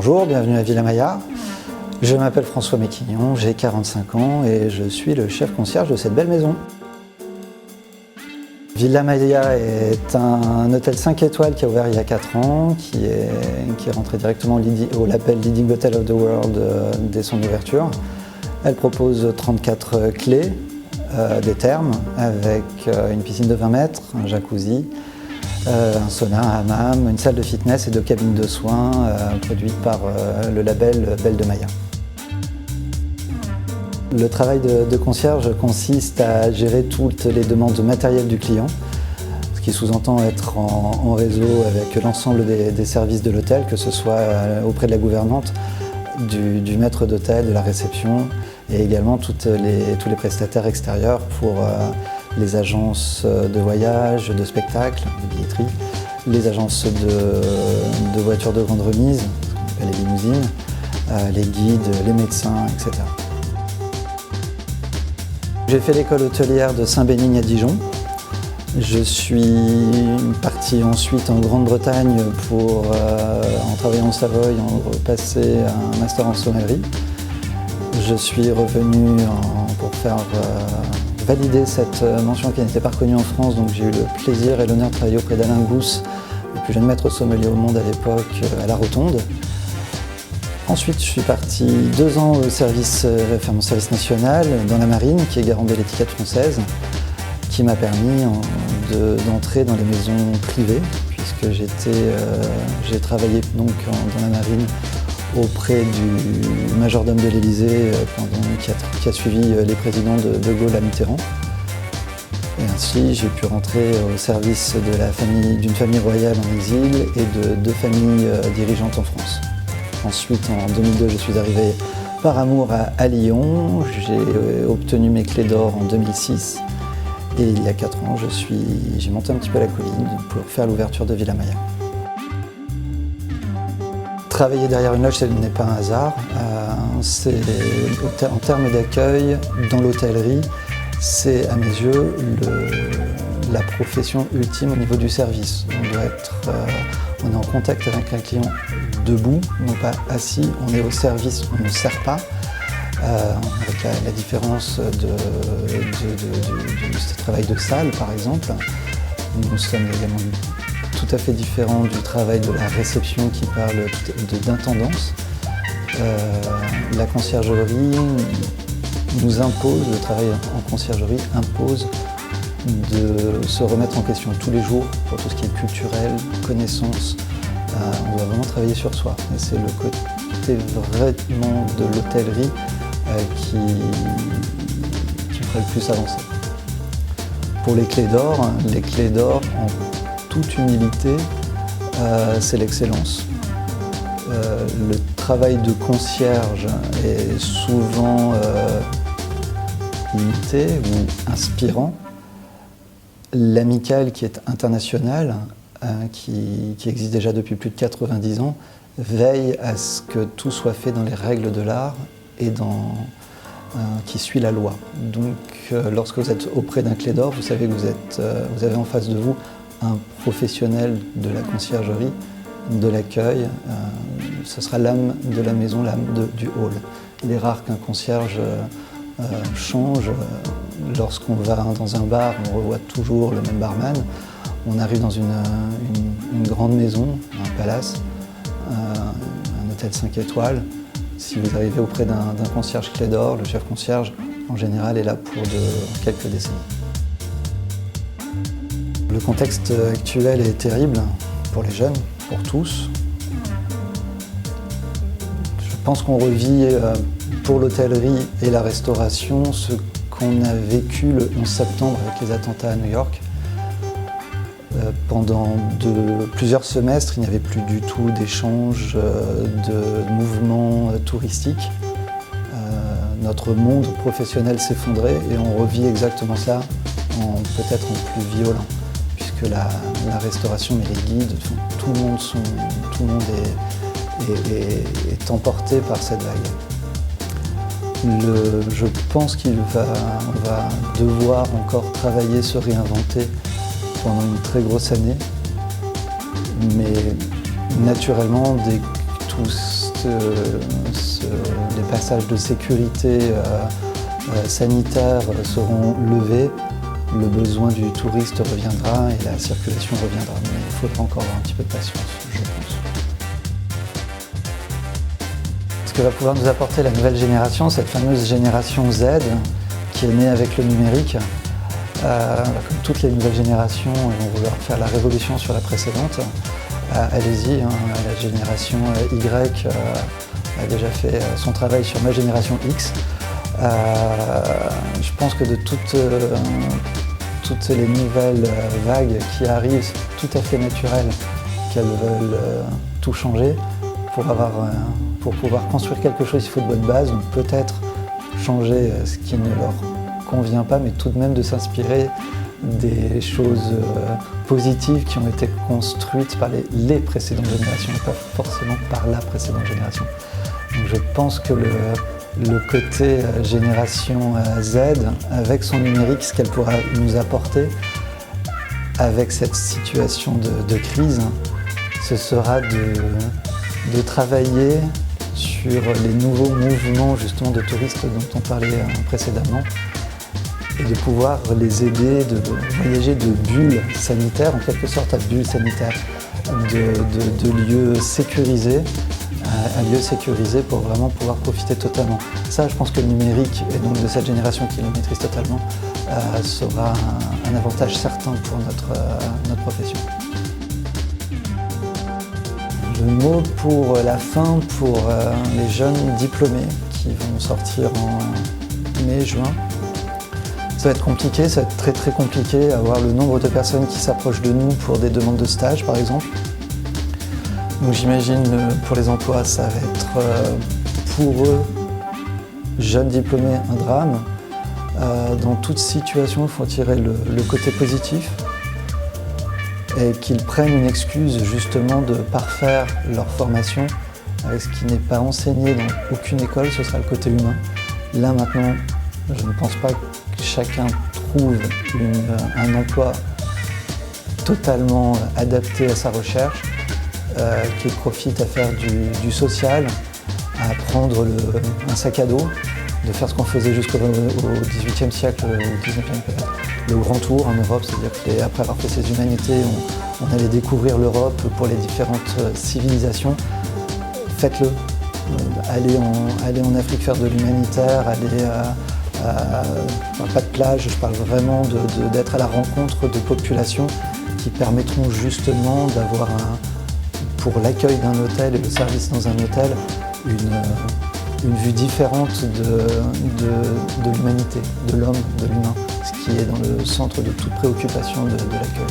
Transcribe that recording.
Bonjour, bienvenue à Villa Maya. Je m'appelle François Méquignon, j'ai 45 ans et je suis le chef concierge de cette belle maison. Villa Maya est un hôtel 5 étoiles qui a ouvert il y a 4 ans, qui est rentré directement au label Leading Hotel of the World dès son ouverture. Elle propose 34 clés des thermes avec une piscine de 20 mètres, un jacuzzi, un sauna, un hammam, une salle de fitness et 2 cabines de soins produites par le label Belle de Maya. Le travail de concierge consiste à gérer toutes les demandes matérielles du client, ce qui sous-entend être en réseau avec l'ensemble des services de l'hôtel, que ce soit auprès de la gouvernante, du maître d'hôtel, de la réception, et également tous les prestataires extérieurs pour les agences de voyage, de spectacle, de billetterie, les agences de voitures de grande remise, ce qu'on appelle les limousines, les guides, les médecins, etc. J'ai fait l'école hôtelière de Saint-Bénigne à Dijon. Je suis parti ensuite en Grande-Bretagne pour, en travaillant en Savoie, passer un master en sommellerie. Je suis revenu pour faire valider cette mention qui n'était pas reconnue en France, donc j'ai eu le plaisir et l'honneur de travailler auprès d'Alain Gousse, le plus jeune maître sommelier au monde à l'époque, à la Rotonde. Ensuite, je suis parti 2 ans au service national dans la marine, qui est garant de l'étiquette française, qui m'a permis d'entrer dans les maisons privées, puisque j'ai travaillé donc dans la marine auprès du majordome de l'Élysée qui a suivi les présidents de Gaulle à Mitterrand. Et ainsi, j'ai pu rentrer au service d'une famille royale en exil et de 2 familles dirigeantes en France. Ensuite, en 2002, je suis arrivé par amour à Lyon. J'ai obtenu mes clés d'or en 2006. Et il y a 4 ans, j'ai monté un petit peu la colline pour faire l'ouverture de Villa Maya. Travailler derrière une loge, ce n'est pas un hasard. En termes d'accueil, dans l'hôtellerie, c'est à mes yeux la profession ultime au niveau du service. On est en contact avec un client debout, non pas assis, on est au service, on ne sert pas. Avec la différence du travail de salle, par exemple. Nous sommes également tout à fait différents du travail de la réception qui parle d'intendance. La conciergerie nous impose, le travail en conciergerie impose de se remettre en question tous les jours pour tout ce qui est culturel, connaissance. On doit vraiment travailler sur soi. Et c'est le côté vraiment de l'hôtellerie qui me ferait le plus avancer. Pour les clés d'or, en toute humilité, c'est l'excellence. Le travail de concierge est souvent limité ou inspirant. L'amicale, qui est internationale, qui existe déjà depuis plus de 90 ans, veille à ce que tout soit fait dans les règles de l'art et qui suit la loi. Donc lorsque vous êtes auprès d'un clé d'or, vous savez que vous avez en face de vous un professionnel de la conciergerie, de l'accueil. Ce sera l'âme de la maison, l'âme du hall. Il est rare qu'un concierge change. Lorsqu'on va dans un bar, on revoit toujours le même barman. On arrive dans une grande maison, un palace, un hôtel 5 étoiles. Si vous arrivez auprès d'un concierge clé d'or, le chef concierge, en général, est là pour quelques décennies. Le contexte actuel est terrible pour les jeunes, pour tous. Je pense qu'on revit pour l'hôtellerie et la restauration ce qu'on a vécu le 11 septembre avec les attentats à New York. Pendant plusieurs semestres, il n'y avait plus du tout d'échanges, de mouvements touristiques. Notre monde professionnel s'effondrait et on revit exactement ça, peut-être en plus violent, puisque la restauration, mais les guides, tout le monde est emporté par cette vague. Je pense qu'on va devoir encore travailler, se réinventer pendant une très grosse année, mais naturellement, dès que les passages de sécurité sanitaire seront levés, le besoin du touriste reviendra et la circulation reviendra. Mais il faudra encore avoir un petit peu de patience, je pense. Ce que va pouvoir nous apporter la nouvelle génération, cette fameuse génération Z, qui est née avec le numérique, comme toutes les nouvelles générations vont vouloir faire la révolution sur la précédente. Allez-y, hein, la génération Y a déjà fait son travail sur ma génération X. Je pense que de toutes les nouvelles vagues qui arrivent, c'est tout à fait naturel qu'elles veulent tout changer. Pour pouvoir construire quelque chose, il faut de bonnes bases, donc peut-être changer ce qui ne leur convient pas, mais tout de même de s'inspirer des choses positives qui ont été construites par les précédentes générations, et pas forcément par la précédente génération. Donc je pense que le côté génération Z, avec son numérique, ce qu'elle pourra nous apporter avec cette situation de crise, ce sera de travailler sur les nouveaux mouvements justement de touristes dont on parlait précédemment et de pouvoir les aider de voyager de bulles sanitaires, en quelque sorte à bulles sanitaires, de lieux sécurisés, un lieu sécurisé pour vraiment pouvoir profiter totalement. Ça, je pense que le numérique, et donc de cette génération qui le maîtrise totalement, sera un avantage certain pour notre profession. Le mot pour la fin, pour les jeunes diplômés qui vont sortir en mai-juin, ça va être compliqué, ça va être très très compliqué, avoir le nombre de personnes qui s'approchent de nous pour des demandes de stage par exemple. Donc j'imagine pour les emplois, ça va être pour eux, jeunes diplômés, un drame. Dans toute situation, il faut tirer le côté positif et qu'ils prennent une excuse justement de parfaire leur formation avec ce qui n'est pas enseigné dans aucune école, ce sera le côté humain. Là maintenant, je ne pense pas que chacun trouve un emploi totalement adapté à sa recherche, qu'il profite à faire du social, à prendre un sac à dos, de faire ce qu'on faisait jusqu'au XVIIIe siècle, au XIXe peut-être, le grand tour en Europe, c'est-à-dire qu'après avoir fait ses humanités, on allait découvrir l'Europe pour les différentes civilisations. Faites-le. Allez en Afrique faire de l'humanitaire, pas de plage, je parle vraiment d'être à la rencontre de populations qui permettront justement d'avoir pour l'accueil d'un hôtel et le service dans un hôtel, une vue différente de l'humanité, de l'homme, de l'humain, ce qui est dans le centre de toute préoccupation de l'accueil.